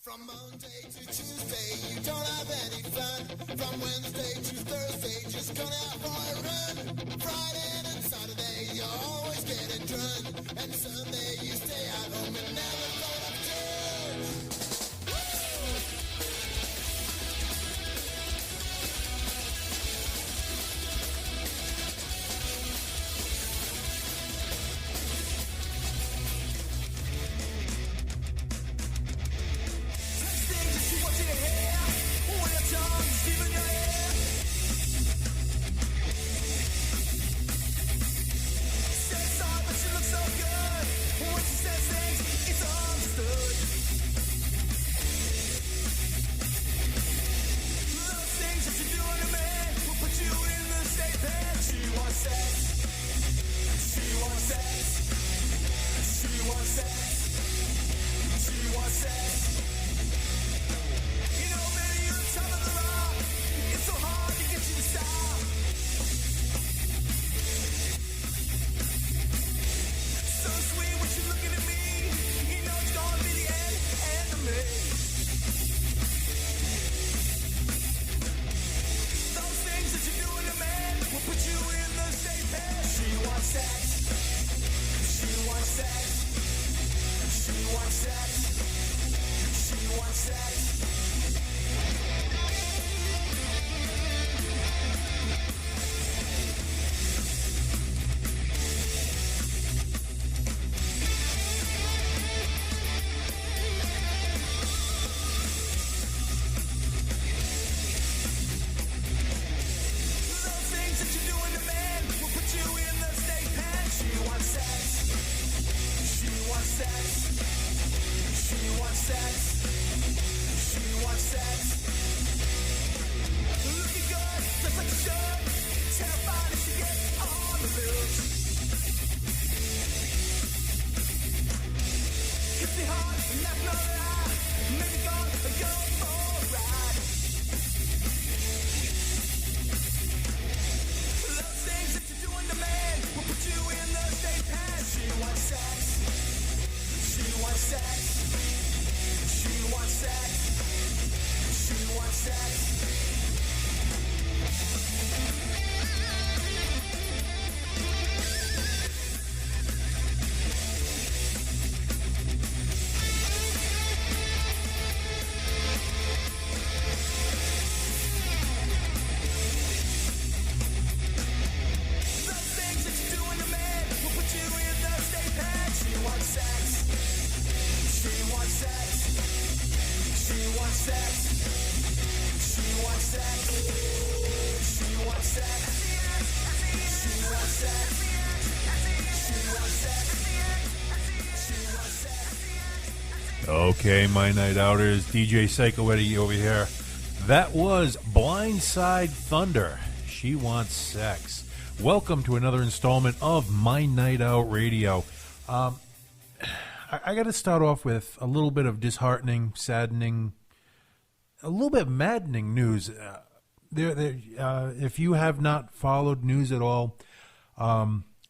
From Monday to Tuesday, you don't have any fun. From Wednesday to Thursday, just gonna out for a run. Friday and Saturday, you're always getting drunk. And Sunday, you stay at home and never go to church. Okay, my night outers, DJ Psycho Eddie over here. That was Blindside Thunder. She Wants Sex. Welcome to another installment of MyNightOut Radio. I got to start off with a little bit of disheartening, saddening, a little bit maddening news. If you have not followed news at all,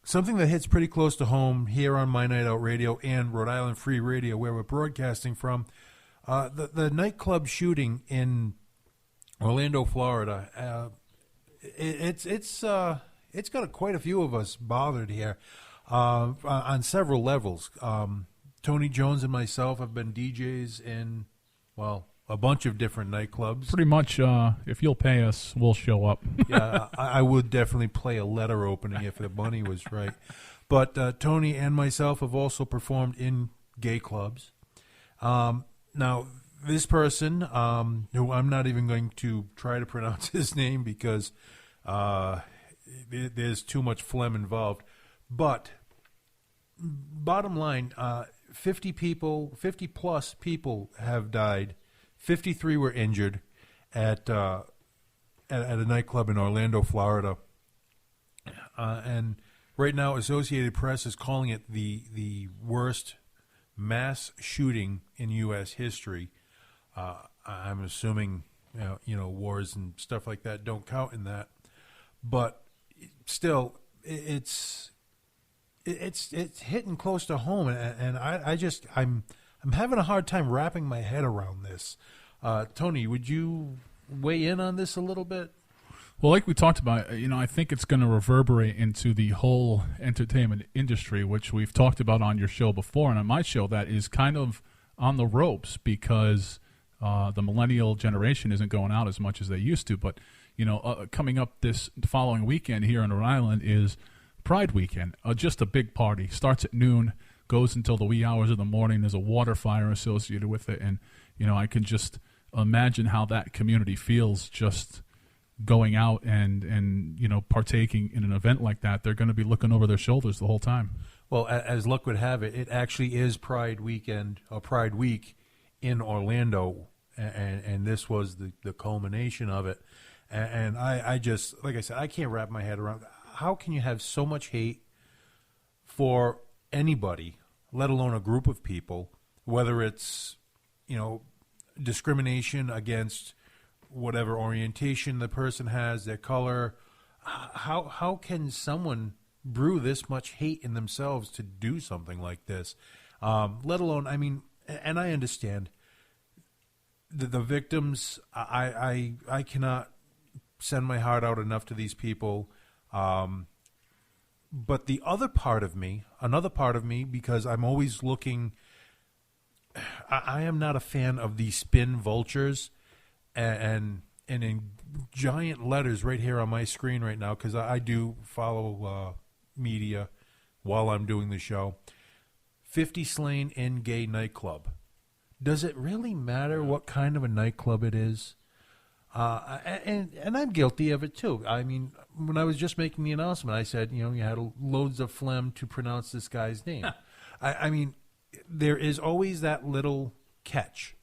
something that hits pretty close to home here on MyNightOut Radio and Rhode Island Free Radio, where we're broadcasting from, the nightclub shooting in Orlando, Florida. It's got quite a few of us bothered here on several levels. Tony Jones and myself have been DJs in, well, a bunch of different nightclubs. Pretty much, if you'll pay us, we'll show up. Yeah, I would definitely play a letter opening if the money was right. But Tony and myself have also performed in gay clubs. Now, this person, who I'm not even going to try to pronounce his name because there's too much phlegm involved. But bottom line, 50 plus people have died. 53 were injured at a nightclub in Orlando, Florida. And right now, Associated Press is calling it the worst mass shooting in U.S. history. I'm assuming, wars and stuff like that don't count in that. But still, it's hitting close to home, and I'm I'm having a hard time wrapping my head around this. Tony, would you weigh in on this a little bit? Well, like we talked about, I think it's going to reverberate into the whole entertainment industry, which we've talked about on your show before and on my show, that is kind of on the ropes because the millennial generation isn't going out as much as they used to. But, coming up this following weekend here in Rhode Island is Pride Weekend, just a big party. Starts at noon, goes until the wee hours of the morning. There's a water fire associated with it. And, I can just imagine how that community feels just going out and partaking in an event like that. They're going to be looking over their shoulders the whole time. Well, as luck would have it, it actually is Pride Weekend or Pride Week in Orlando, and this was the culmination of it. And I just, like I said, I can't wrap my head around how can you have so much hate for anybody, let alone a group of people, whether it's discrimination against whatever orientation the person has, their color. How can someone brew this much hate in themselves to do something like this? Let alone, and I understand the victims. I cannot send my heart out enough to these people. But the other part of me, another part of me, because I'm always looking, I am not a fan of these spin vultures. And in giant letters right here on my screen right now, because I do follow media while I'm doing the show, 50 slain in gay nightclub. Does it really matter what kind of a nightclub it is? And I'm guilty of it too. When I was just making the announcement, I said, you had loads of phlegm to pronounce this guy's name. There is always that little catch,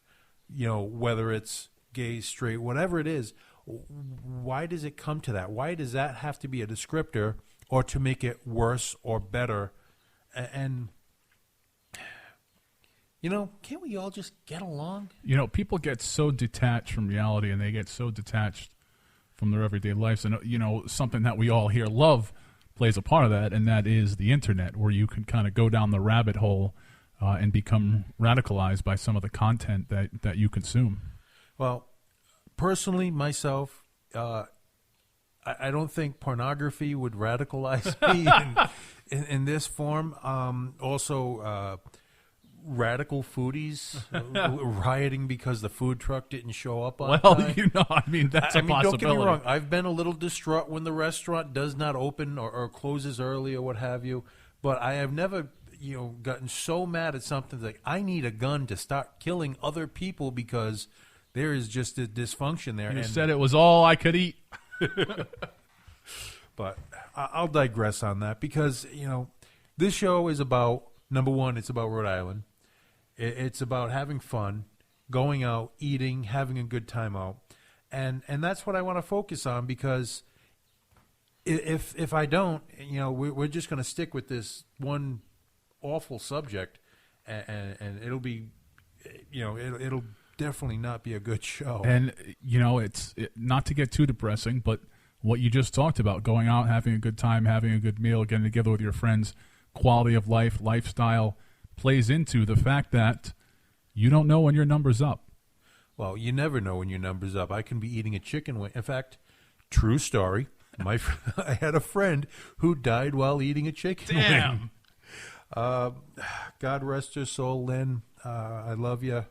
whether it's gay, straight, whatever it is. Why does it come to that? Why does that have to be a descriptor or to make it worse or better? And can't we all just get along? People get so detached from reality and they get so detached from their everyday lives. And, something that we all here love plays a part of that, and that is the internet, where you can kind of go down the rabbit hole and become radicalized by some of the content that you consume. Well, personally, myself, I don't think pornography would radicalize me in this form. Also, radical foodies rioting because the food truck didn't show up on time. That's a possibility. Don't get me wrong. I've been a little distraught when the restaurant does not open or closes early or what have you. But I have never, gotten so mad at something like I need a gun to start killing other people because there is just a dysfunction there. You said it was all I could eat. But I'll digress on that because, this show is about, number one, it's about Rhode Island. It's about having fun, going out, eating, having a good time out. And that's what I want to focus on because if I don't, we're just going to stick with this one awful subject and it'll be, it'll definitely not be a good show. And, it's not to get too depressing, but what you just talked about, going out, having a good time, having a good meal, getting together with your friends, quality of life, lifestyle, plays into the fact that you don't know when your number's up. Well, you never know when your number's up. I can be eating a chicken wing. In fact, true story, I had a friend who died while eating a chicken wing. God rest her soul, Lynn. I love you.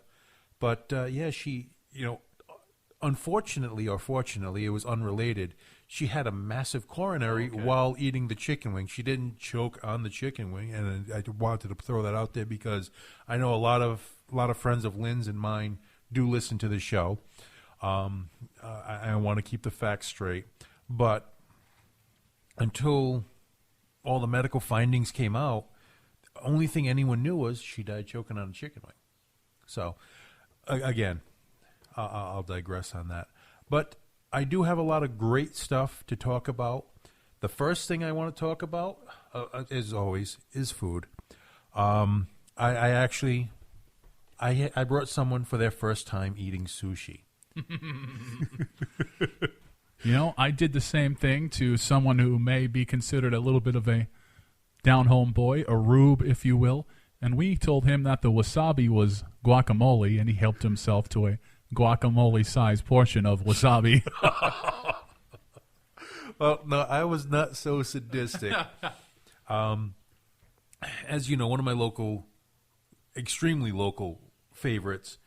But, she, unfortunately or fortunately, it was unrelated. She had a massive coronary while eating the chicken wing. She didn't choke on the chicken wing, and I wanted to throw that out there because I know a lot of friends of Lynn's and mine do listen to the show. I want to keep the facts straight. But until all the medical findings came out, the only thing anyone knew was she died choking on a chicken wing. So, again, I'll digress on that. But I do have a lot of great stuff to talk about. The first thing I want to talk about, as always, is food. I brought someone for their first time eating sushi. I did the same thing to someone who may be considered a little bit of a down-home boy, a rube, if you will. and we told him that the wasabi was guacamole, and he helped himself to a guacamole-sized portion of wasabi. Well, no, I was not so sadistic. As you know, one of my extremely local favorites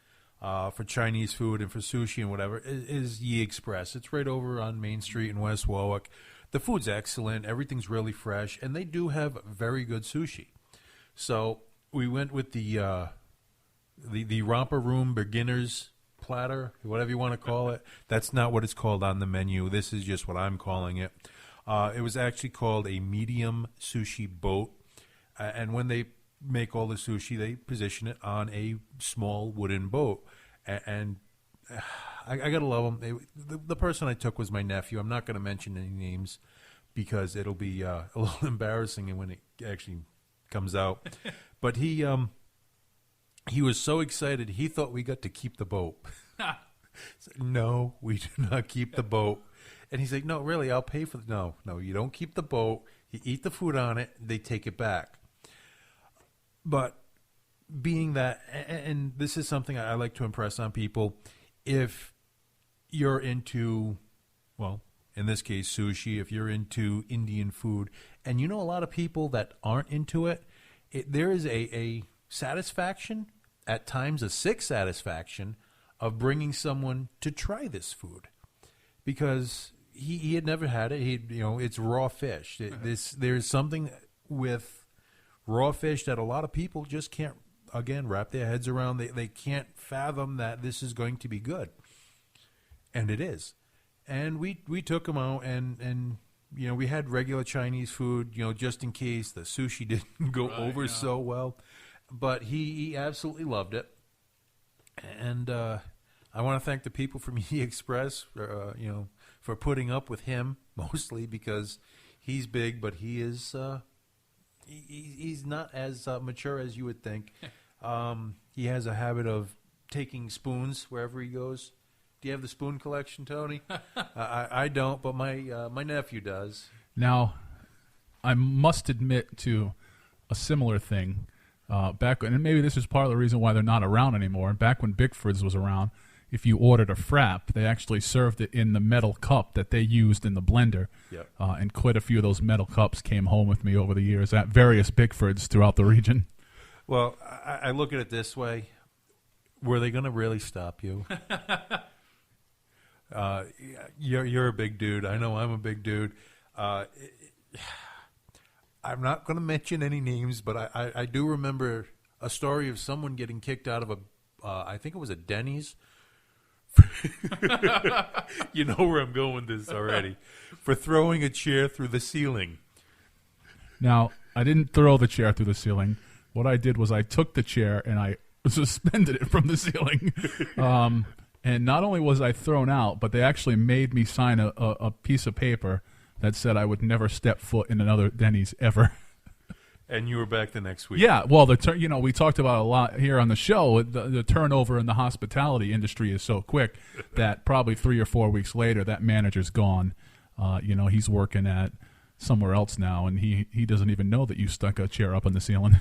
for Chinese food and for sushi and whatever is Yi Express. It's right over on Main Street in West Warwick. The food's excellent. Everything's really fresh, and they do have very good sushi. So we went with the Romper Room Beginners Platter, whatever you want to call it. That's not what it's called on the menu. This is just what I'm calling it. It was actually called a medium sushi boat, and when they make all the sushi, they position it on a small wooden boat, and I gotta love them. The person I took was my nephew. I'm not going to mention any names because it'll be a little embarrassing when it actually comes out. But he was so excited. He thought we got to keep the boat. No, we do not keep the boat. And he's like, no, really, I'll pay for the... No, you don't keep the boat. You eat the food on it. They take it back. But being that, and this is something I like to impress on people, if you're into, well, in this case, sushi, if you're into Indian food, and you know a lot of people that aren't into it, there is a satisfaction, at times a sick satisfaction, of bringing someone to try this food. Because he had never had it. It's raw fish. There's something with raw fish that a lot of people just can't, again, wrap their heads around. They can't fathom that this is going to be good. And it is. And we took him out and we had regular Chinese food, just in case the sushi didn't go over so well. But he absolutely loved it. And I want to thank the people from Yi Express, for putting up with him, mostly because he's big, but he is he's not as mature as you would think. He has a habit of taking spoons wherever he goes. Do you have the spoon collection, Tony? I don't, but my nephew does. Now, I must admit to a similar thing. Back, and maybe this is part of the reason why they're not around anymore. Back when Bickford's was around, if you ordered a frap, they actually served it in the metal cup that they used in the blender. Yep. And quite a few of those metal cups came home with me over the years at various Bickfords throughout the region. Well, I look at it this way. Were they going to really stop you? You're a big dude. I know I'm a big dude. I'm not going to mention any names, but I do remember a story of someone getting kicked out of I think it was a Denny's. You know where I'm going with this already. For throwing a chair through the ceiling. Now, I didn't throw the chair through the ceiling. What I did was I took the chair and I suspended it from the ceiling. And not only was I thrown out, but they actually made me sign a piece of paper that said I would never step foot in another Denny's ever. And you were back the next week. Yeah, well, we talked about a lot here on the show. The turnover in the hospitality industry is so quick that probably 3 or 4 weeks later, that manager's gone. He's working at somewhere else now, and he doesn't even know that you stuck a chair up on the ceiling.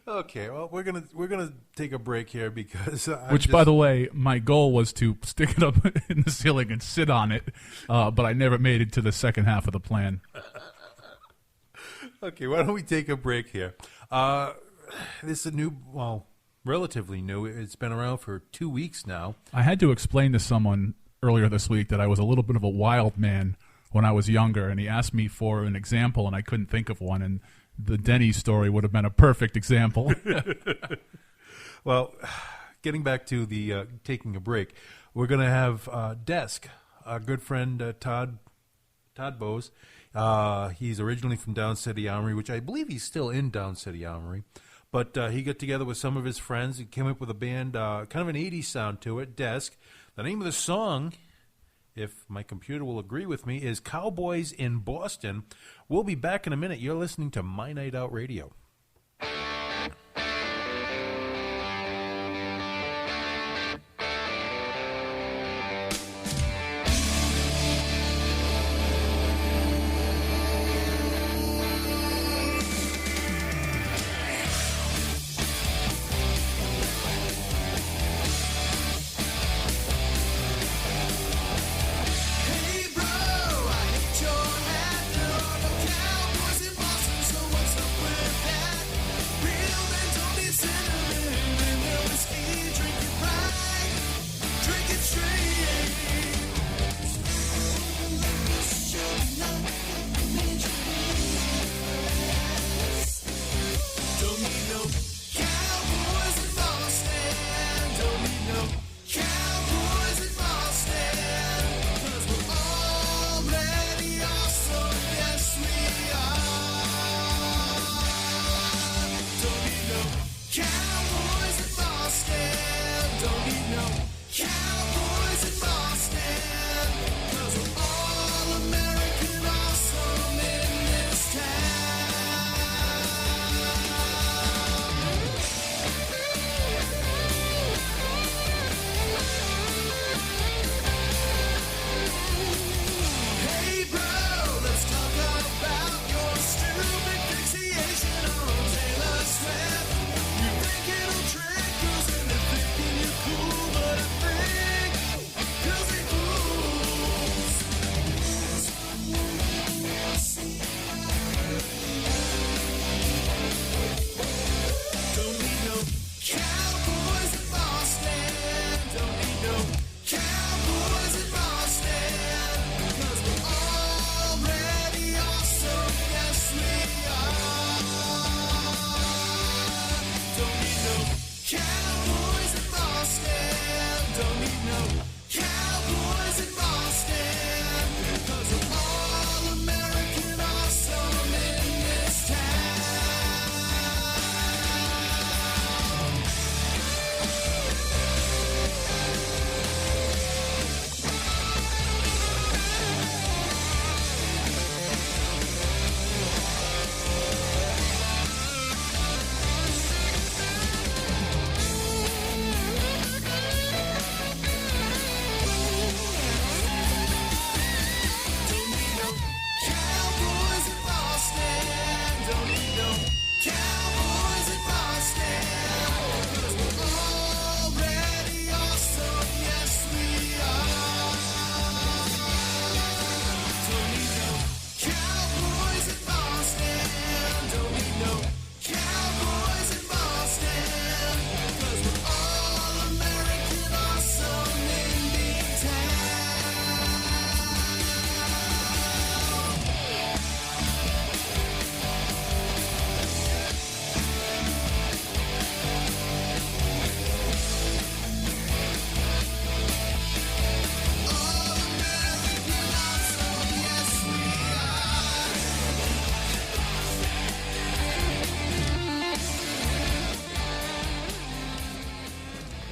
Okay, well, we're gonna take a break here because by the way, my goal was to stick it up in the ceiling and sit on it, but I never made it to the second half of the plan. Okay, why don't we take a break here? This is relatively new. It's been around for 2 weeks now. I had to explain to someone earlier this week that I was a little bit of a wild man when I was younger, and he asked me for an example, and I couldn't think of one, and the Denny story would have been a perfect example. Well, getting back to the taking a break, we're going to have Desk, our good friend Todd Bose. He's originally from Down City Armory, which I believe he's still in Down City Armory. But he got together with some of his friends. He came up with a band, kind of an 80s sound to it, Desk. The name of the song, if my computer will agree with me, is Cowboys in Boston. We'll be back in a minute. You're listening to MyNightOut Radio.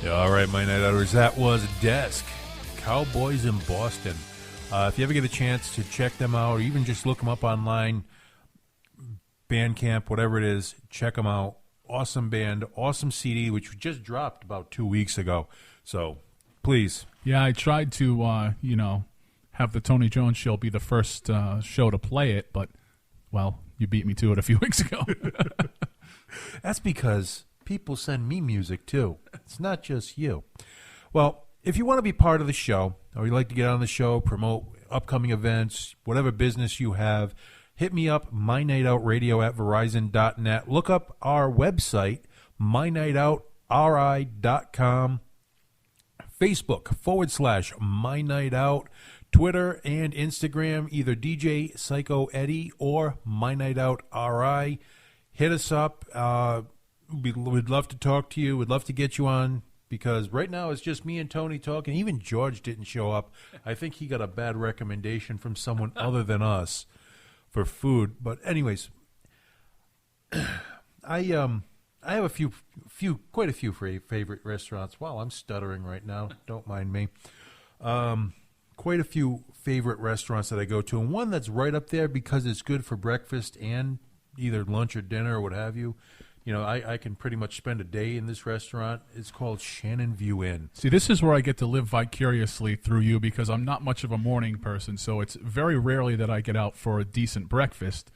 Yeah, all right, my night outers. That was Desk, Cowboys in Boston. If you ever get a chance to check them out, or even just look them up online, Bandcamp, whatever it is, check them out. Awesome band, awesome CD, which just dropped about 2 weeks ago. So, please. Yeah, I tried to, have the Tony Jones show be the first show to play it, but, well, you beat me to it a few weeks ago. That's because people send me music, too. It's not just you. Well, if you want to be part of the show, or you'd like to get on the show, promote upcoming events, whatever business you have, hit me up, MyNightOutRadio@Verizon.net. Look up our website, MyNightOutRI.com. Facebook /MyNightOut. Twitter and Instagram, either DJ Psyco Eddie or MyNightOutRI. Hit us up. We'd love to talk to you. We'd love to get you on, because right now it's just me and Tony talking. Even George didn't show up. I think he got a bad recommendation from someone other than us for food. But anyways, I have quite a few favorite restaurants. Wow, I'm stuttering right now. Don't mind me. Quite a few favorite restaurants that I go to, and one that's right up there because it's good for breakfast and either lunch or dinner or what have you. You know, I can pretty much spend a day in this restaurant. It's called Shannon View Inn. See, this is where I get to live vicariously through you, because I'm not much of a morning person, so it's very rarely that I get out for a decent breakfast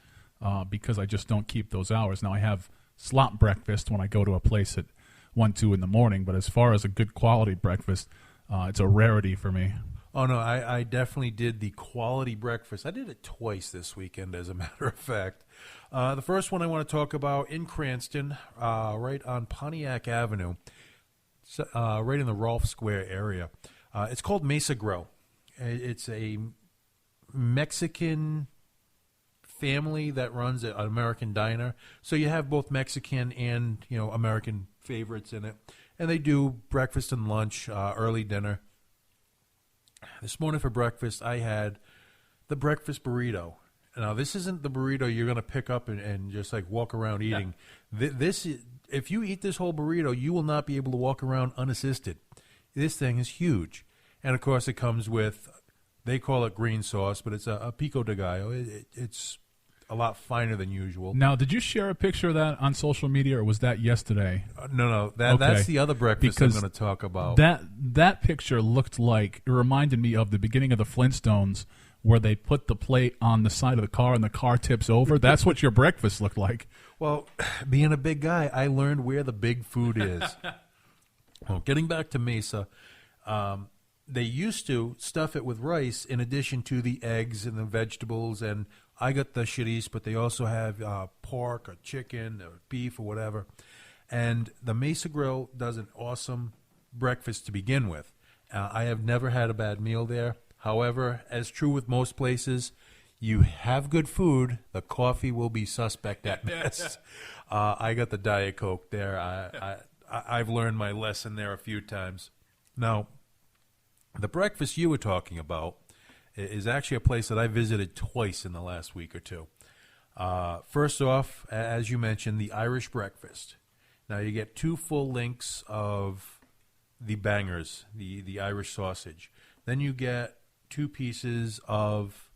because I just don't keep those hours. Now, I have slop breakfast when I go to a place at 1, 2 in the morning, but as far as a good quality breakfast, it's a rarity for me. Oh, no, I definitely did the quality breakfast. I did it twice this weekend, as a matter of fact. The first one I want to talk about in Cranston, right on Pontiac Avenue, right in the Rolfe Square area. It's called Mesa Grill. It's a Mexican family that runs an American diner. So you have both Mexican and, American favorites in it. And they do breakfast and lunch, early dinner. This morning for breakfast, I had the breakfast burrito. Now, this isn't the burrito you're going to pick up and just like walk around eating. If you eat this whole burrito, you will not be able to walk around unassisted. This thing is huge. And, of course, it comes with, they call it green sauce, but it's a pico de gallo. It's a lot finer than usual. Now, did you share a picture of that on social media, or was that yesterday? No. That's the other breakfast I'm going to talk about. That picture looked like, it reminded me of the beginning of the Flintstones, where they put the plate on the side of the car and the car tips over. That's what your breakfast looked like. Well, being a big guy, I learned where the big food is. Well, getting back to Mesa, they used to stuff it with rice in addition to the eggs and the vegetables, and I got the chorizo, but they also have pork or chicken or beef or whatever. And the Mesa Grill does an awesome breakfast to begin with. I have never had a bad meal there. However, as true with most places, you have good food, the coffee will be suspect at best. I got the Diet Coke there. I've learned my lesson there a few times. Now, the breakfast you were talking about is actually a place that I visited twice in the last week or two. First off, as you mentioned, the Irish breakfast. Now, you get 2 full links of the bangers, the Irish sausage. Then you get 2 pieces of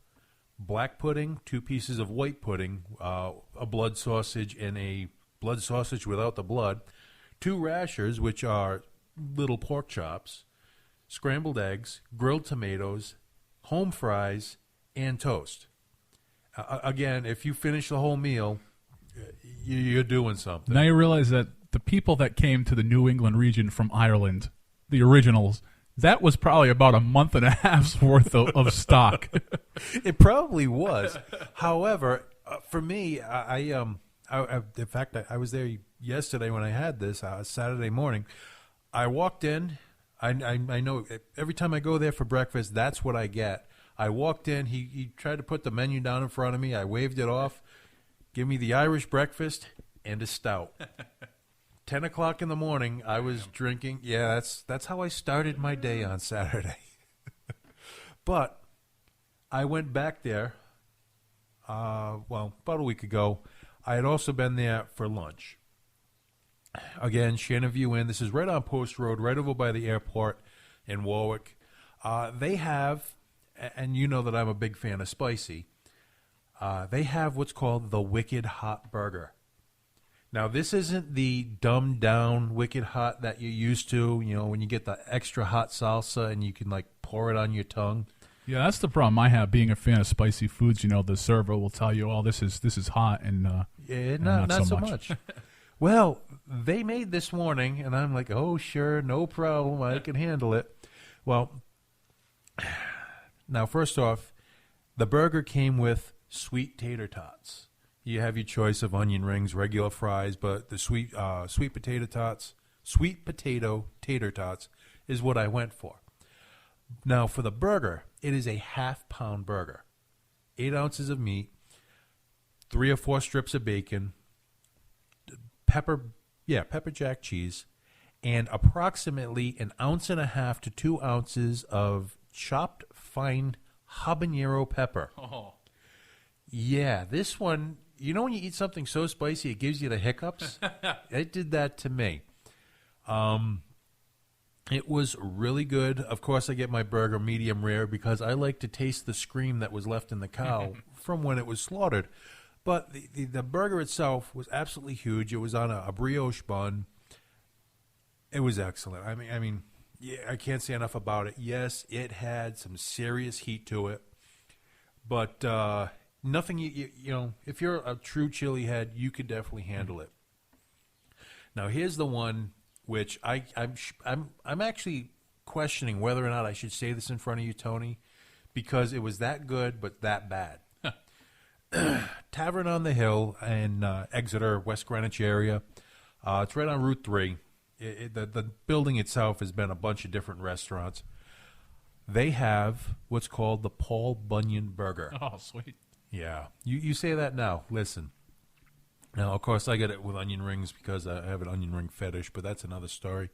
black pudding, 2 pieces of white pudding, a blood sausage and a blood sausage without the blood, 2 rashers, which are little pork chops, scrambled eggs, grilled tomatoes, home fries, and toast. Again, if you finish the whole meal, you're doing something. Now you realize that the people that came to the New England region from Ireland, the originals, that was probably about a month and a half's worth of stock. It probably was. However, for me, in fact, I was there yesterday when I had this, Saturday morning. I walked in. I know every time I go there for breakfast, that's what I get. I walked in. He tried to put the menu down in front of me. I waved it off. Give me the Irish breakfast and a stout. 10 o'clock in the morning, I was drinking. Yeah, that's how I started my day on Saturday. But I went back there, about a week ago. I had also been there for lunch. Again, Shannon View Inn. This is right on Post Road, right over by the airport in Warwick. They have, and you know that I'm a big fan of spicy, they have what's called the Wicked Hot Burger. Now, this isn't the dumbed-down Wicked Hot that you're used to, when you get the extra hot salsa and you can, pour it on your tongue. Yeah, that's the problem I have being a fan of spicy foods. The server will tell you, "Oh, this is hot," and not so much. Well, they made this morning, and I'm like, "Oh, sure, no problem, I can handle it." Well, now first off, the burger came with sweet tater tots. You have your choice of onion rings, regular fries, but the sweet potato tater tots is what I went for. Now, for the burger, it is a half-pound burger. 8 ounces of meat, 3 or 4 strips of bacon, pepper jack cheese, and approximately 1.5 ounces to 2 ounces of chopped fine habanero pepper. Oh. Yeah, this one, when you eat something so spicy it gives you the hiccups? It did that to me. It was really good. Of course, I get my burger medium rare because I like to taste the scream that was left in the cow from when it was slaughtered. But the burger itself was absolutely huge. It was on a brioche bun. It was excellent. I mean, yeah, I can't say enough about it. Yes, it had some serious heat to it, but nothing. If you're a true chili head, you could definitely handle it. Now, here's the one which I'm actually questioning whether or not I should say this in front of you, Tony, because it was that good but that bad. Tavern on the Hill in Exeter, West Greenwich area. It's right on Route 3. The building itself has been a bunch of different restaurants. They have what's called the Paul Bunyan Burger. Oh, sweet. Yeah. You say that now. Listen. Now, of course, I get it with onion rings because I have an onion ring fetish, but that's another story.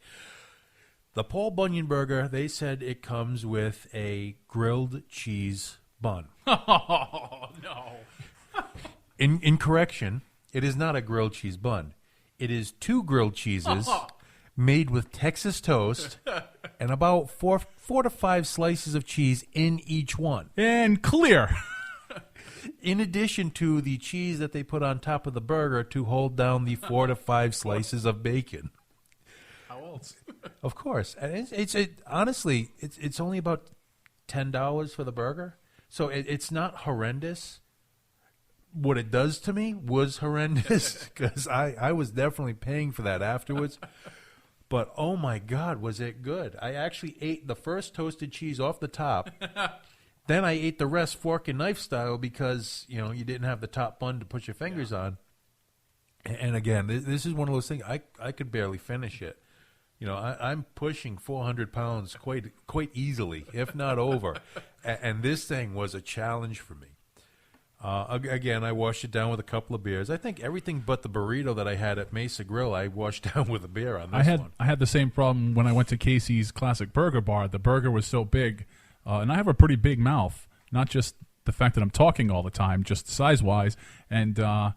The Paul Bunyan Burger, they said it comes with a grilled cheese bun. Oh, no. In correction, it is not a grilled cheese bun. It is 2 grilled cheeses made with Texas toast and about 4 to 5 slices of cheese in each one. And clear. In addition to the cheese that they put on top of the burger to hold down the 4 to 5 slices of bacon. How else? Of course. And honestly, it's only about $10 for the burger. So it's not horrendous. What it does to me was horrendous because I was definitely paying for that afterwards. But, oh, my God, was it good. I actually ate the first toasted cheese off the top. Then I ate the rest fork and knife style because, you didn't have the top bun to put your fingers on. And again, this is one of those things, I could barely finish it. I'm pushing 400 pounds quite easily, if not over. And this thing was a challenge for me. Again, I washed it down with a couple of beers. I think everything but the burrito that I had at Mesa Grill, I washed down with a beer on this one. I had the same problem when I went to Casey's Classic Burger Bar. The burger was so big. And I have a pretty big mouth, not just the fact that I'm talking all the time, just size-wise. And I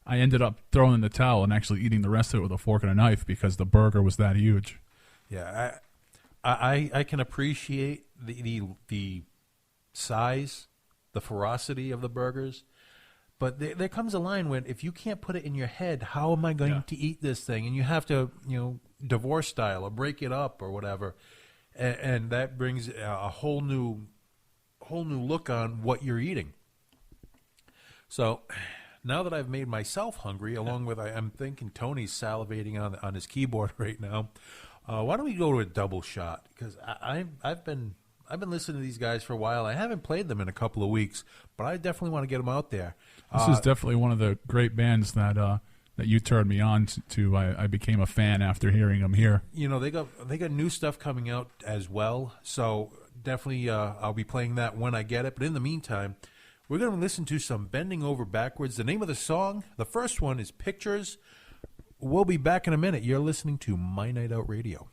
ended up throwing in the towel and actually eating the rest of it with a fork and a knife because the burger was that huge. Yeah, I can appreciate the size, the ferocity of the burgers. But there comes a line when if you can't put it in your head, how am I going to eat this thing? And you have to, divorce style or break it up or whatever. And that brings a whole new look on what you're eating. So now that I've made myself hungry, along with I'm thinking Tony's salivating on his keyboard right now. Why don't we go to a double shot? Because I've been listening to these guys for a while. I haven't played them in a couple of weeks, but I definitely want to get them out there. This is definitely one of the great bands that you turned me on to. I became a fan after hearing them here. They got new stuff coming out as well, so definitely I'll be playing that when I get it. But in the meantime, we're going to listen to some Bending Over Backwards. The name of the song, the first one is Pictures. We'll be back in a minute. You're listening to My Night Out Radio.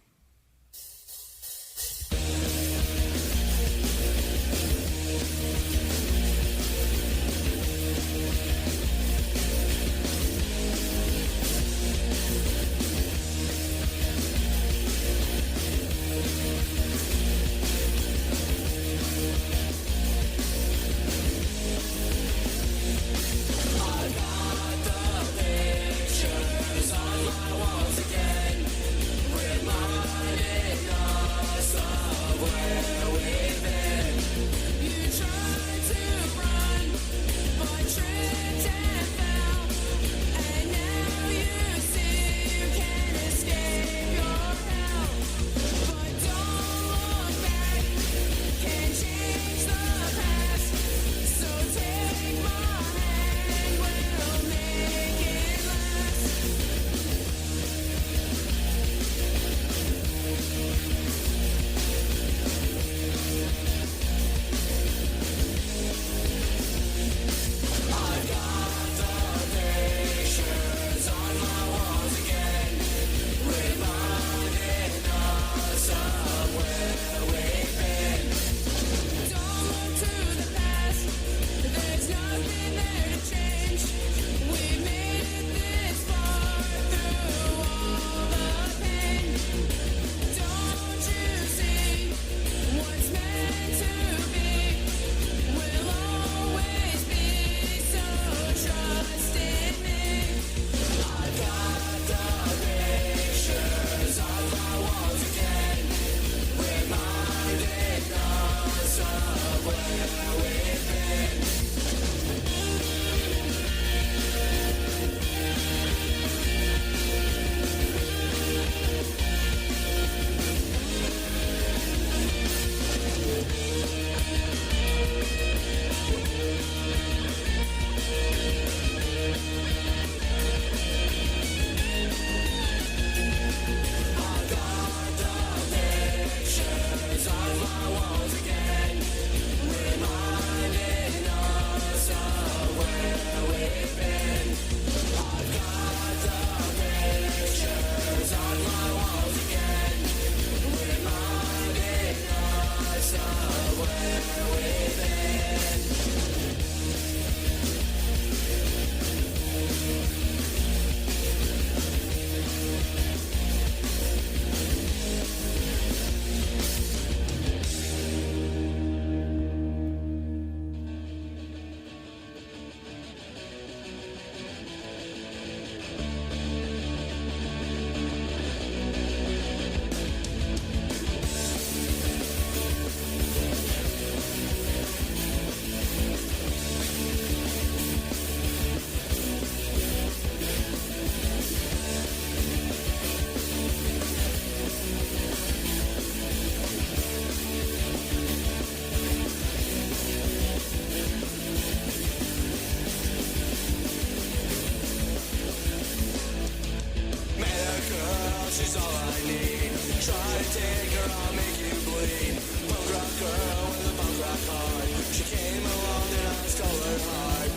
take her, I'll make you bleed. Punk rock girl with a punk rock heart. She came along and I stole her heart.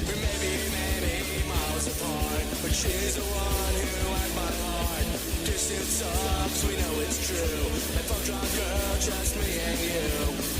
We may be many miles apart, but she's the one who has my heart. Distance sucks, we know it's true. My punk rock girl, just me and you.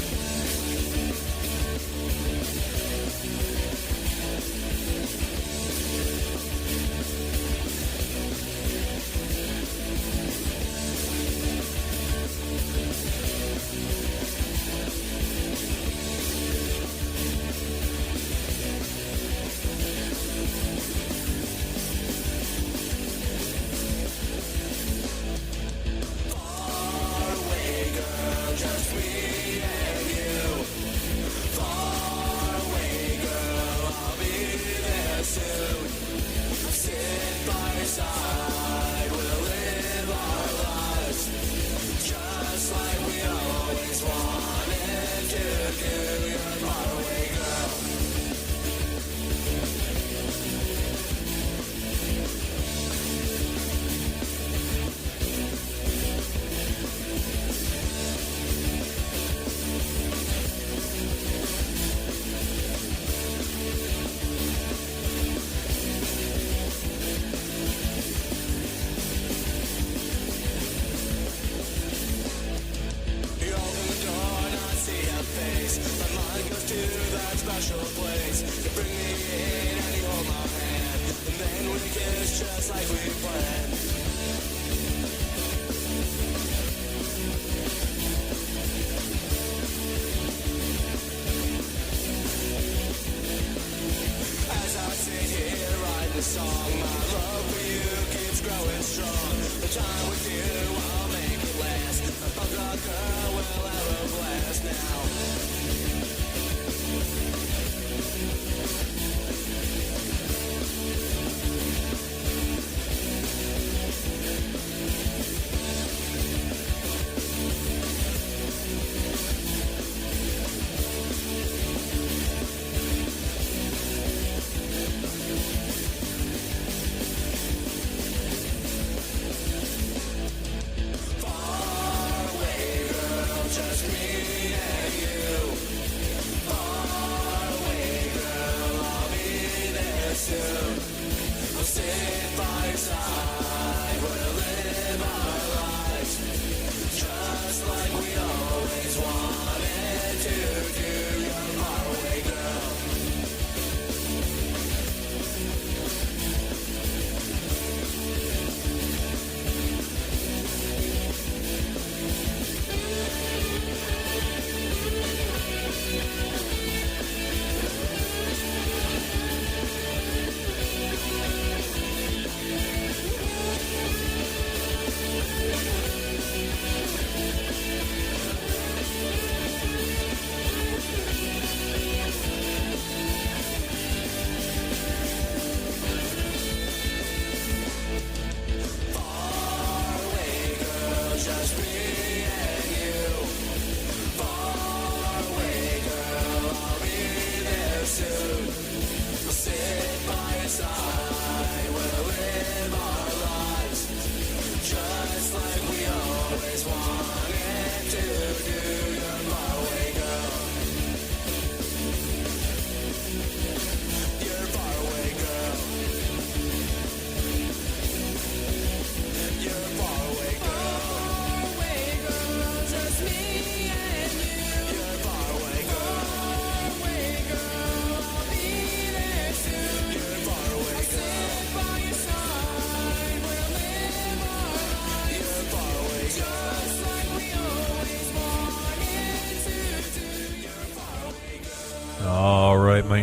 All right, my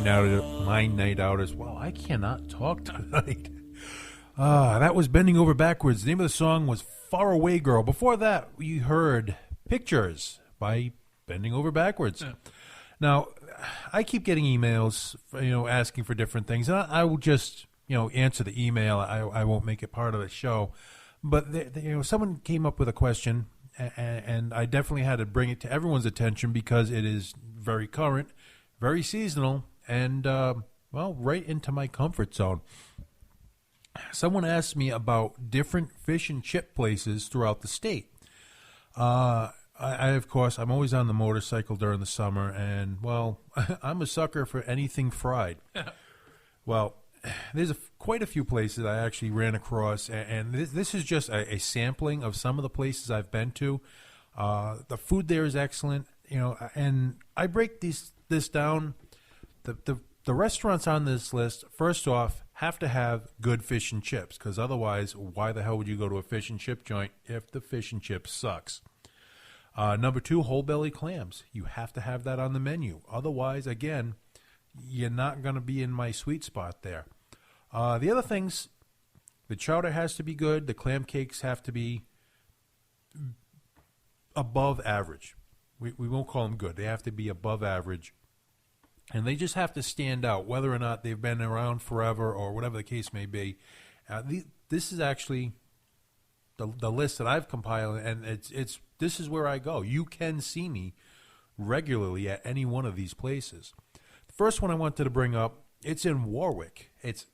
night out as well. I cannot talk tonight. That was Bending Over Backwards. The name of the song was Far Away Girl. Before that, we heard Pictures by Bending Over Backwards. Yeah. Now, I keep getting emails, asking for different things, and I will just, answer the email. I won't make it part of the show. But someone came up with a question, and I definitely had to bring it to everyone's attention because it is very current. very seasonal, and, right into my comfort zone. Someone asked me about different fish and chip places throughout the state. Of course, I'm always on the motorcycle during the summer, and, I'm a sucker for anything fried. Well, there's quite a few places I actually ran across, and this is just a sampling of some of the places I've been to. The food there is excellent, and I break this down. The restaurants on this list, first off, have to have good fish and chips, because otherwise, why the hell would you go to a fish and chip joint if the fish and chips sucks? Number 2, whole belly clams. You have to have that on the menu. Otherwise, again, you're not going to be in my sweet spot there. The other things, the chowder has to be good. The clam cakes have to be above average. We won't call them good. They have to be above average. And they just have to stand out, whether or not they've been around forever or whatever the case may be. This is actually the list that I've compiled, and this is where I go. You can see me regularly at any one of these places. The first one I wanted to bring up, it's in Warwick. It's,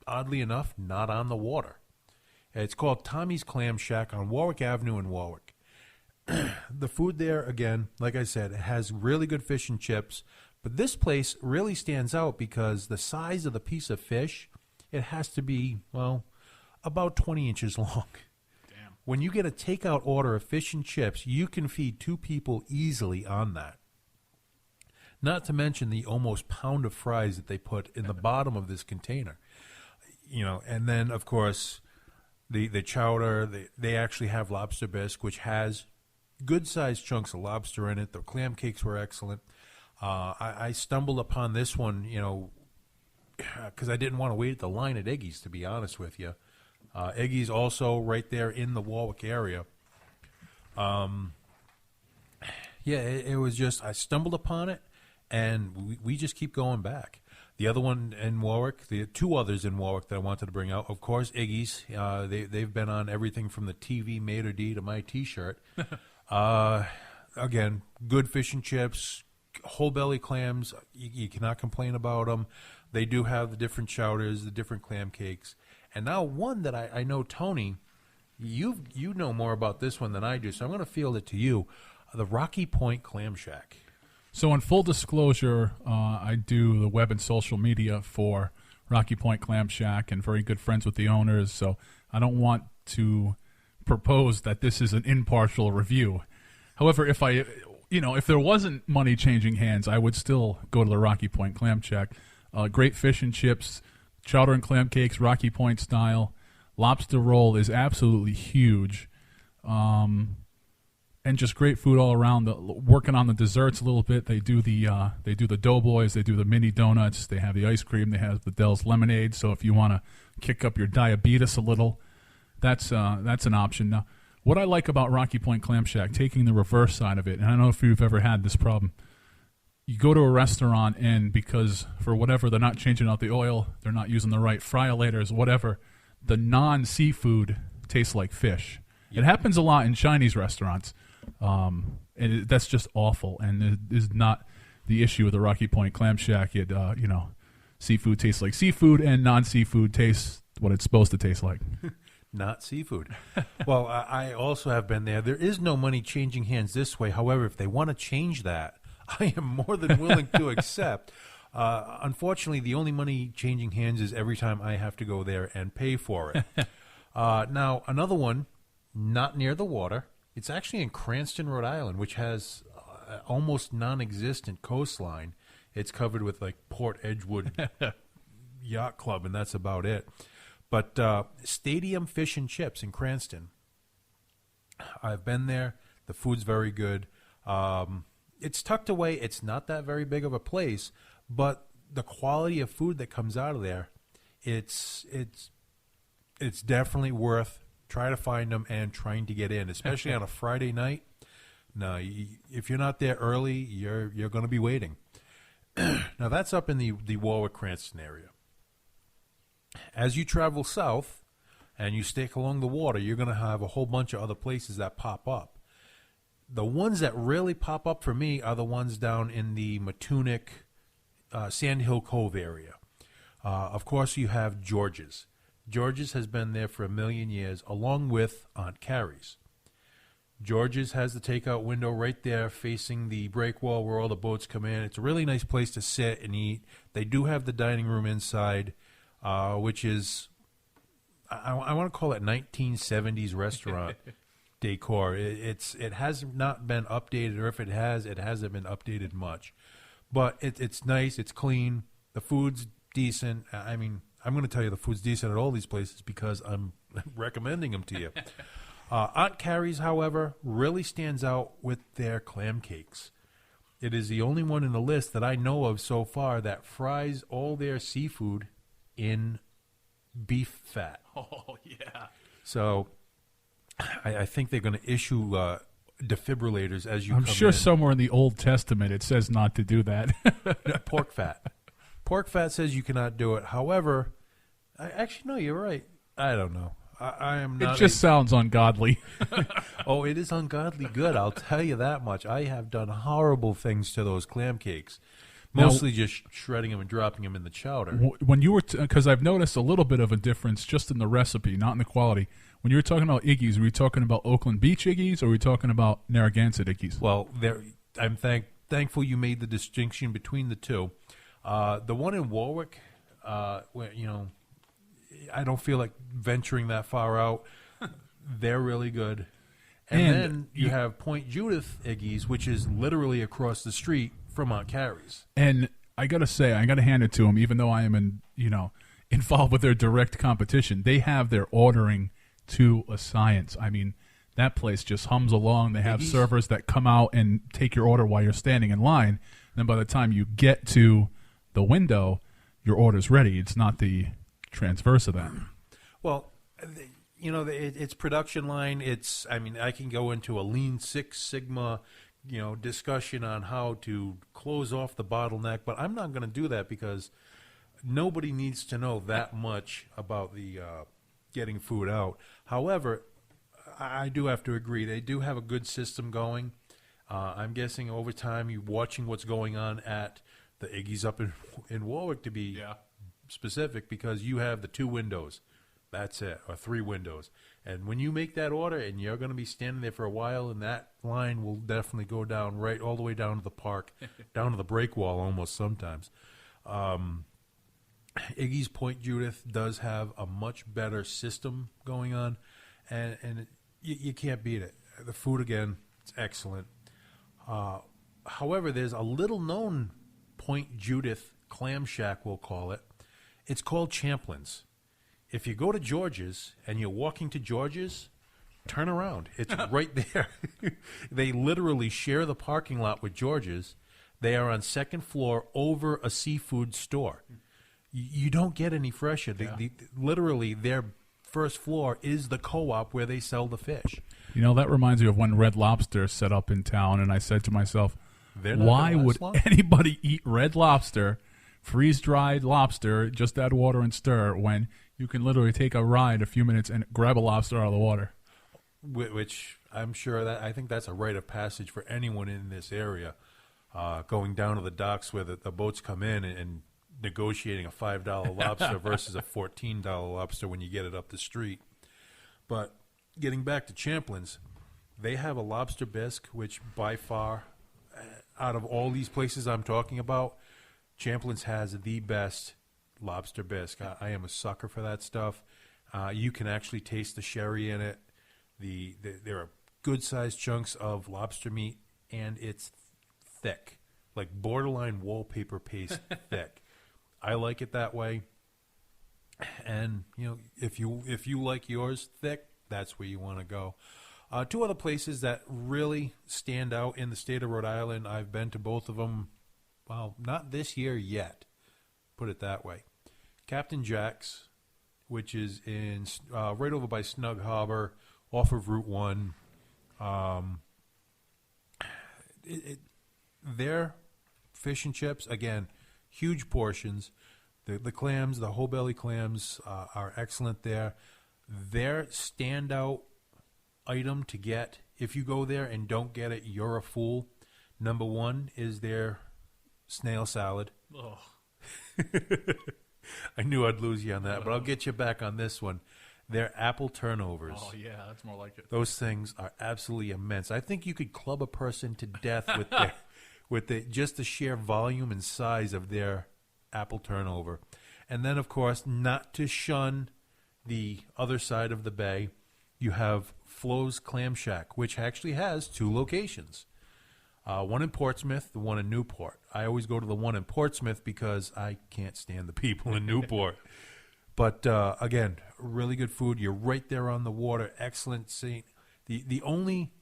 oddly enough, not on the water. It's called Tommy's Clam Shack on Warwick Avenue in Warwick. The food there, again, like I said, it has really good fish and chips. But this place really stands out because the size of the piece of fish, it has to be, about 20 inches long. Damn. When you get a takeout order of fish and chips, you can feed 2 people easily on that. Not to mention the almost pound of fries that they put in the bottom of this container. And then, of course, the chowder, they actually have lobster bisque, which has good-sized chunks of lobster in it. The clam cakes were excellent. I stumbled upon this one, because I didn't want to wait at the line at Iggy's, to be honest with you. Iggy's also right there in the Warwick area. It was just, I stumbled upon it, and we just keep going back. The other one in Warwick, the 2 others in Warwick that I wanted to bring out, of course, Iggy's. They've been on everything from the TV maitre d' to my T-shirt. Again, good fish and chips, whole belly clams. You cannot complain about them. They do have the different chowders, the different clam cakes. And now one that I know, Tony, you know more about this one than I do, so I'm going to field it to you. The Rocky Point Clam Shack. So in full disclosure, I do the web and social media for Rocky Point Clam Shack and very good friends with the owners, so I don't want to propose that this is an impartial review. However, if there wasn't money changing hands, I would still go to the Rocky Point Clam Shack. Great fish and chips, chowder and clam cakes, Rocky Point style. Lobster roll is absolutely huge. And just great food all around. Working on the desserts a little bit. They do the doughboys, they do the mini donuts, they have the ice cream, they have the Dell's lemonade. So if you want to kick up your diabetes a little, that's an option. Now, what I like about Rocky Point Clam Shack, taking the reverse side of it, and I don't know if you've ever had this problem. You go to a restaurant and because for whatever they're not changing out the oil, they're not using the right fryolators, whatever, the non-seafood tastes like fish. Yep. It happens a lot in Chinese restaurants. That's just awful, and it is not the issue with the Rocky Point Clam Shack. Seafood tastes like seafood, and non-seafood tastes what it's supposed to taste like. Not seafood. Well, I also have been there. There is no money changing hands this way. However, if they want to change that, I am more than willing to accept. Unfortunately, the only money changing hands is every time I have to go there and pay for it. Now, another one, not near the water. It's actually in Cranston, Rhode Island, which has almost non-existent coastline. It's covered with like Port Edgewood Yacht Club, and that's about it. But Stadium Fish and Chips in Cranston. I've been there. The food's very good. It's tucked away. It's not that very big of a place, but the quality of food that comes out of there, it's definitely worth trying to find them and trying to get in, especially on a Friday night. No, if you're not there early, you're going to be waiting. Now, that's up in the Warwick-Cranston area. As you travel south and you stick along the water, you're going to have a whole bunch of other places that pop up. The ones that really pop up for me are the ones down in the Matunic, Sand Hill Cove area. Of course, you have George's. George's has been there for 1,000,000 years, along with Aunt Carrie's. George's has the takeout window right there facing the break wall where all the boats come in. It's a really nice place to sit and eat. They do have the dining room inside, which is, I want to call it 1970s restaurant decor. It has not been updated, or if it has, it hasn't been updated much. But it's nice. It's clean. The food's decent. I mean, I'm going to tell you the food's decent at all these places because I'm recommending them to you. Aunt Carrie's, however, really stands out with their clam cakes. It is the only one in the list that I know of so far that fries all their seafood in beef fat. Oh, yeah. So I think they're going to issue defibrillators as you I'm come sure in. somewhere in the Old Testament it says not to do that. Pork fat. Pork fat says you cannot do it. However, no, you're right. I don't know. I am not. It just sounds ungodly. Oh, it is ungodly good. I'll tell you that much. I have done horrible things to those clam cakes. Mostly just shredding them and dropping them in the chowder. When you were, because I've noticed a little bit of a difference just in the recipe, not in the quality. When you were talking about Iggy's, were you talking about Oakland Beach Iggy's, or were you talking about Narragansett Iggy's? Well, I'm thankful you made the distinction between the two. The one in Warwick, where I don't feel like venturing that far out. They're really good. And then you have Point Judith Iggy's, which is literally across the street from Aunt Carrie's. And I got to say, I got to hand it to them, even though I am involved with their direct competition. They have their ordering to a science. I mean, that place just hums along. They have servers that come out and take your order while you're standing in line. And then by the time you get to the window, your order's ready. It's not the transverse of that. Well, it's production line. I can go into a Lean Six Sigma, discussion on how to close off the bottleneck, but I'm not going to do that because nobody needs to know that much about the getting food out. However, I do have to agree they do have a good system going. I'm guessing over time you're watching what's going on at the Iggy's up in Warwick, to be specific, because you have the 2 windows. That's it, or 3 windows. And when you make that order and you're going to be standing there for a while, and that line will definitely go down right all the way down to the park, down to the break wall almost sometimes. Iggy's Point Judith does have a much better system going on, and you can't beat it. The food, again, it's excellent. However, there's a little-known Point Judith clam shack, we'll call it. It's called Champlin's. If you go to George's and you're walking to George's, turn around. It's right there. They literally share the parking lot with George's. They are on second floor over a seafood store. You don't get any fresher. Literally, their first floor is the co-op where they sell the fish. That reminds me of when Red Lobster set up in town, and I said to myself, why would anybody eat Red Lobster, freeze-dried lobster, just add water and stir, when you can literally take a ride a few minutes and grab a lobster out of the water? Which I'm sure I think that's a rite of passage for anyone in this area, going down to the docks where the boats come in and negotiating a $5 lobster versus a $14 lobster when you get it up the street. But getting back to Champlin's, they have a lobster bisque, which by far, out of all these places I'm talking about, Champlin's has the best lobster bisque. I am a sucker for that stuff. You can actually taste the sherry in it. There are good-sized chunks of lobster meat, and it's thick, like borderline wallpaper paste thick. I like it that way. And if you like yours thick, that's where you want to go. 2 other places that really stand out in the state of Rhode Island. I've been to both of them. Well, not this year yet. Put it that way. Captain Jack's, which is in right over by Snug Harbor, off of Route 1. Their fish and chips, again, huge portions. The clams, the whole belly clams, are excellent there. Their standout item to get if you go there and don't get it, you're a fool. Number one is their snail salad. Oh. I knew I'd lose you on that, but I'll get you back on this one. Their apple turnovers. Oh, yeah, that's more like it. Those things are absolutely immense. I think you could club a person to death with just the sheer volume and size of their apple turnover. And then, of course, not to shun the other side of the bay, you have Flo's Clam Shack, which actually has 2 locations. One in Portsmouth, the one in Newport. I always go to the one in Portsmouth because I can't stand the people in Newport. But, again, really good food. You're right there on the water. Excellent scene. The only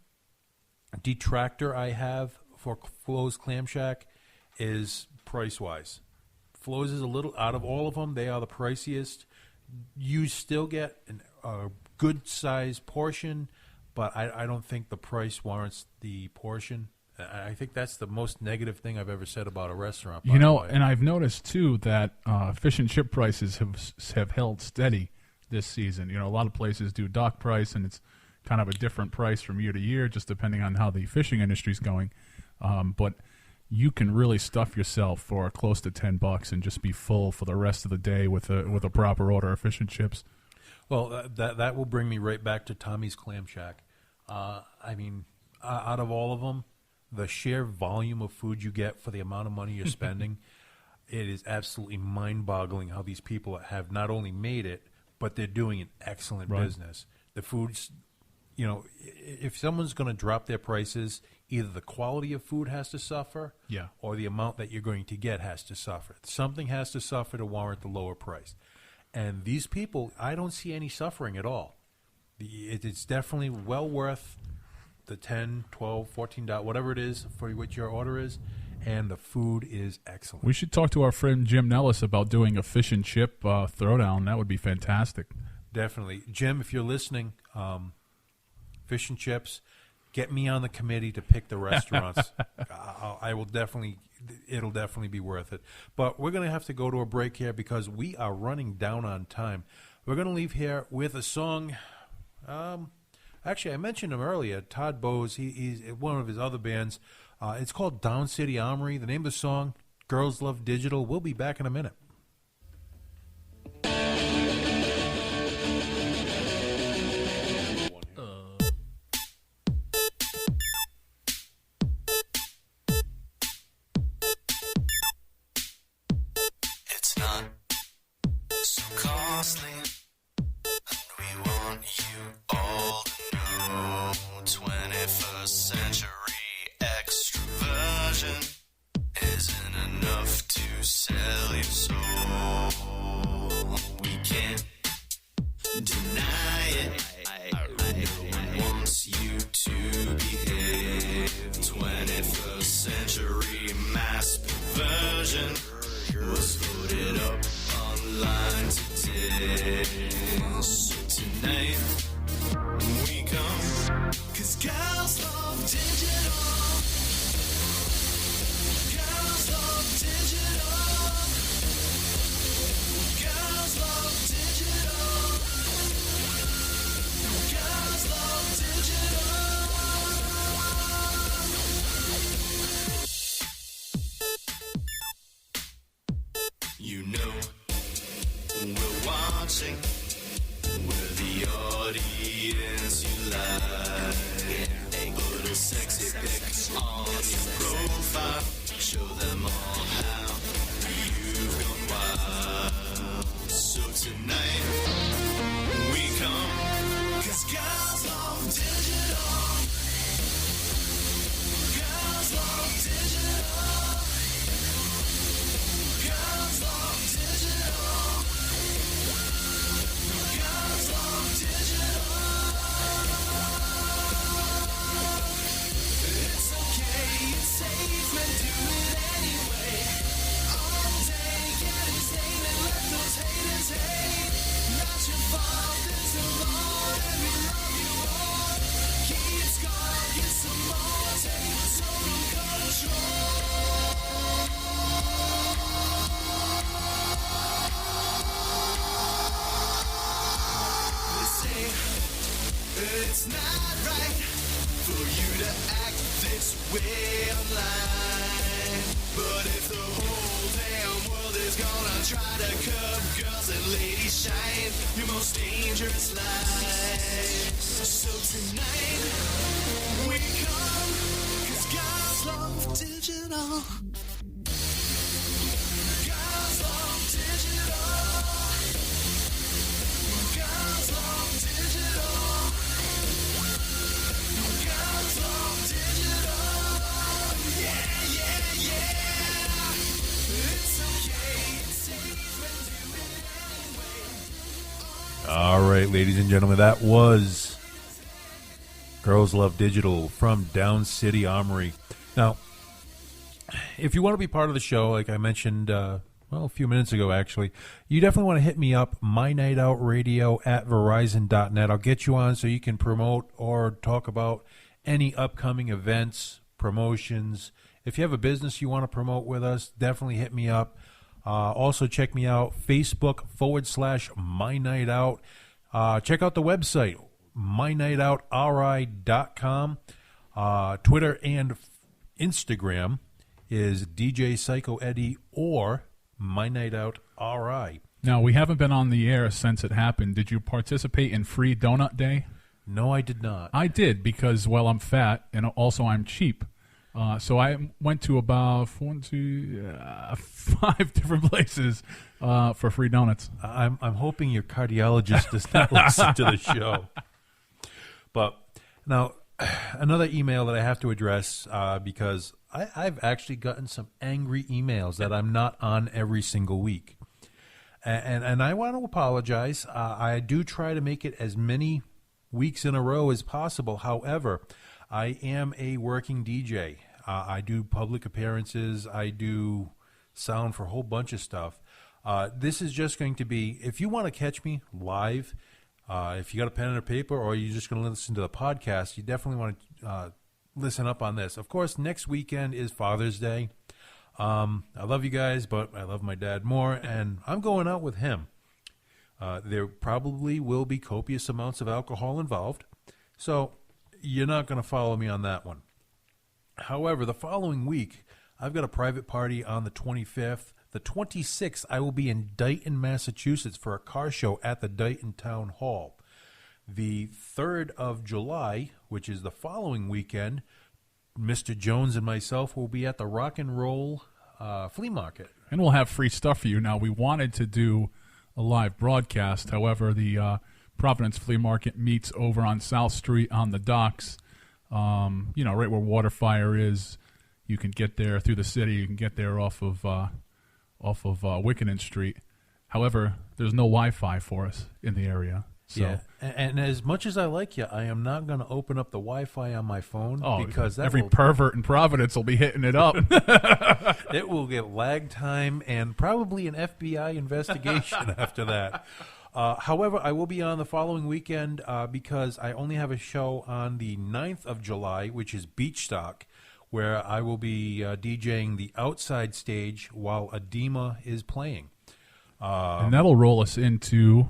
detractor I have for Flo's Clam Shack is price-wise. Flo's is a little, out of all of them, they are the priciest. You still get a good-sized portion, but I don't think the price warrants the portion. I think that's the most negative thing I've ever said about a restaurant. You know, and I've noticed, too, that fish and chip prices have held steady this season. You know, a lot of places do dock price, and it's kind of a different price from year to year, just depending on how the fishing industry's going. But you can really stuff yourself for close to $10 and just be full for the rest of the day with a proper order of fish and chips. Well, that will bring me right back to Tommy's Clam Shack. I mean, out of all of them, the sheer volume of food you get for the amount of money you're spending, it is absolutely mind-boggling how these people have not only made it, but they're doing an excellent business. The food's, you know, if someone's going to drop their prices, either the quality of food has to suffer, or the amount that you're going to get has to suffer. Something has to suffer to warrant the lower price. And these people, I don't see any suffering at all. It's definitely well worth the $10, $12, $14, whatever it is for what your order is, and the food is excellent. We should talk to our friend Jim Nellis about doing a fish and chip throwdown. That would be fantastic. Definitely. Jim, if you're listening, fish and chips, get me on the committee to pick the restaurants. I will definitely, it'll definitely be worth it. But we're going to have to go to a break here because we are running down on time. We're going to leave here with a song. Actually, I mentioned him earlier, Todd Bowes. He's one of his other bands. It's called Down City Armory. The name of the song, Girls Love Digital. We'll be back in a minute. It's not so costly, and we want you all to know. 21st century extroversion isn't enough to sell your soul. We can't deny it. No one wants you to behave. 21st century mass perversion was voted up online today. So tonight we come, 'cause girls love digital. Girls love digital. Girls love digital. Girls love digital. You know we're watching. We're the audience you like. Put a sexy pic on your profile. Show them all how you've gone wild. So tonight we come, 'cause girls love digital. Girls love digital. Girls love digital. Girls love digital. It's okay, it's safe, men do it anyway. way online. But if the whole damn world is gonna try to curb girls and ladies shine, your most dangerous life. So tonight we come, 'cause girls love digital. Girls love digital. Girls love digital. Girls love digital. Yeah, yeah, yeah. It's okay. It's safe and do it anyway. All right, ladies and gentlemen, that was Girls Love Digital from Down City Armory. Now, if you want to be part of the show, like I mentioned, a few minutes ago, actually, you definitely want to hit me up, MyNightOut Radio at Verizon.net. I'll get you on so you can promote or talk about any upcoming events, promotions. If you have a business you want to promote with us, definitely hit me up. Also, check me out, Facebook.com/MyNightOut. Check out the website, MyNightOutRI.com. Twitter and Instagram is DJ Psyco Eddie or MyNightOutRI. Now, we haven't been on the air since it happened. Did you participate in Free Donut Day? No, I did not. I did because, well, I'm fat and also I'm cheap. So I went to about 5 different places for free donuts. I'm hoping your cardiologist does not listen to the show. But now, another email that I have to address because I've actually gotten some angry emails that I'm not on every single week. And I want to apologize. I do try to make it as many weeks in a row as possible. However, I am a working DJ. I do public appearances. I do sound for a whole bunch of stuff. This is just going to be, if you want to catch me live, if you got a pen and a paper or you're just going to listen to the podcast, you definitely want to listen up on this. Of course, next weekend is Father's Day. I love you guys, but I love my dad more, and I'm going out with him. There probably will be copious amounts of alcohol involved, so you're not going to follow me on that one. However, the following week, I've got a private party on the 25th. The 26th, I will be in Dayton, Massachusetts for a car show at the Dayton Town Hall. The 3rd of July, which is the following weekend, Mr. Jones and myself will be at the Rock and Roll Flea Market. And we'll have free stuff for you. Now, we wanted to do a live broadcast. However, the Providence Flea Market meets over on South Street on the docks, right where Waterfire is. You can get there through the city. You can get there off of Wickenden Street. However, there's no Wi-Fi for us in the area. So. Yeah, and as much as I like you, I am not going to open up the Wi-Fi on my phone because every pervert in Providence will be hitting it up. It will get lag time and probably an FBI investigation after that. However, I will be on the following weekend because I only have a show on the 9th of July, which is Beach Stock, where I will be DJing the outside stage while Edema is playing. And that'll roll us into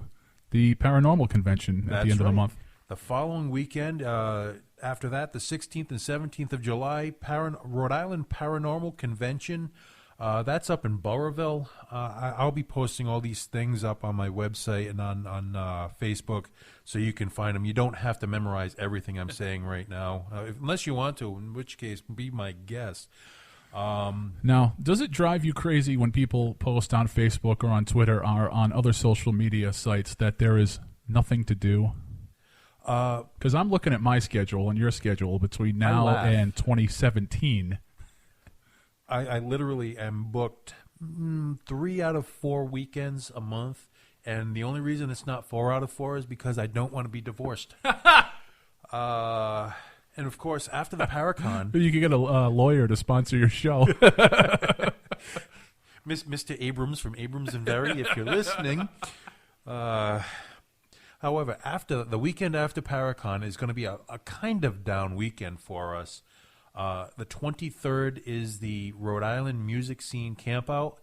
the paranormal convention at the end of the month. The following weekend, after that, the 16th and 17th of July, Rhode Island Paranormal Convention. That's up in Burrillville. I'll be posting all these things up on my website and on Facebook so you can find them. You don't have to memorize everything I'm saying right now, unless you want to, in which case, be my guest. Now, does it drive you crazy when people post on Facebook or on Twitter or on other social media sites that there is nothing to do? Because I'm looking at my schedule and your schedule between now and 2017. I literally am booked 3 out of 4 weekends a month, and the only reason it's not 4 out of 4 is because I don't want to be divorced. And, of course, after the Paracon... You could get a lawyer to sponsor your show. Mr. Abrams from Abrams and Berry, if you're listening. However, after the weekend after Paracon is going to be a kind of down weekend for us. The 23rd is the Rhode Island Music Scene Campout.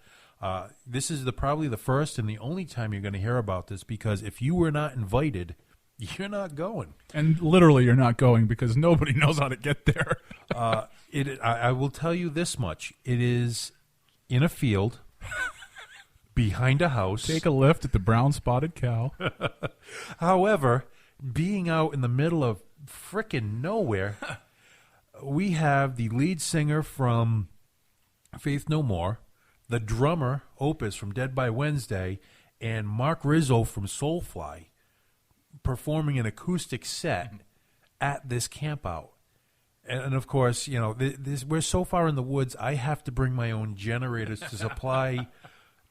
This is probably the first and the only time you're going to hear about this, because if you were not invited, you're not going. And literally you're not going because nobody knows how to get there. I will tell you this much. It is in a field, behind a house. Take a lift at the Brown Spotted Cow. However, being out in the middle of frickin' nowhere, we have the lead singer from Faith No More, the drummer, Opus, from Dead by Wednesday, and Mark Rizzo from Soulfly performing an acoustic set at this campout. And of course, you know, we're so far in the woods, I have to bring my own generators to supply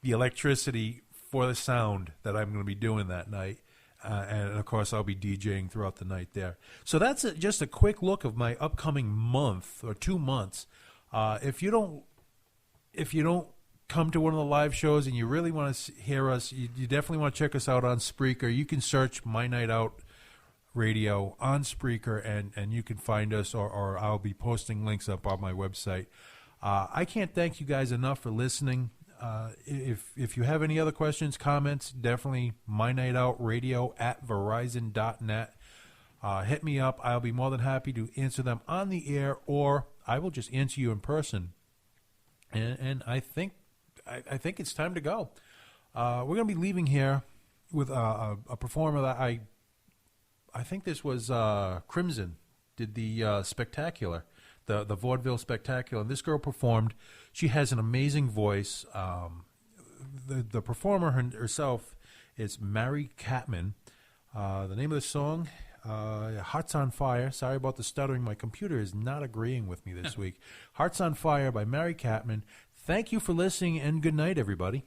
the electricity for the sound that I'm going to be doing that night. And of course, I'll be DJing throughout the night there. So that's just a quick look of my upcoming month or 2 months. If you don't come to one of the live shows and you really want to hear us, you definitely want to check us out on Spreaker. You can search MyNightOut Radio on Spreaker, and you can find us, or I'll be posting links up on my website. I can't thank you guys enough for listening. If you have any other questions, comments, definitely MyNightOutRadio@Verizon.net. Hit me up. I'll be more than happy to answer them on the air, or I will just answer you in person. And I think it's time to go. We're going to be leaving here with a performer that I think this was Crimson did the Spectacular, the Vaudeville Spectacular. And this girl performed. She has an amazing voice. The performer herself is Mary Catman. The name of the song, Hearts on Fire. Sorry about the stuttering. My computer is not agreeing with me this week. Hearts on Fire by Mary Catman. Thank you for listening, and good night, everybody.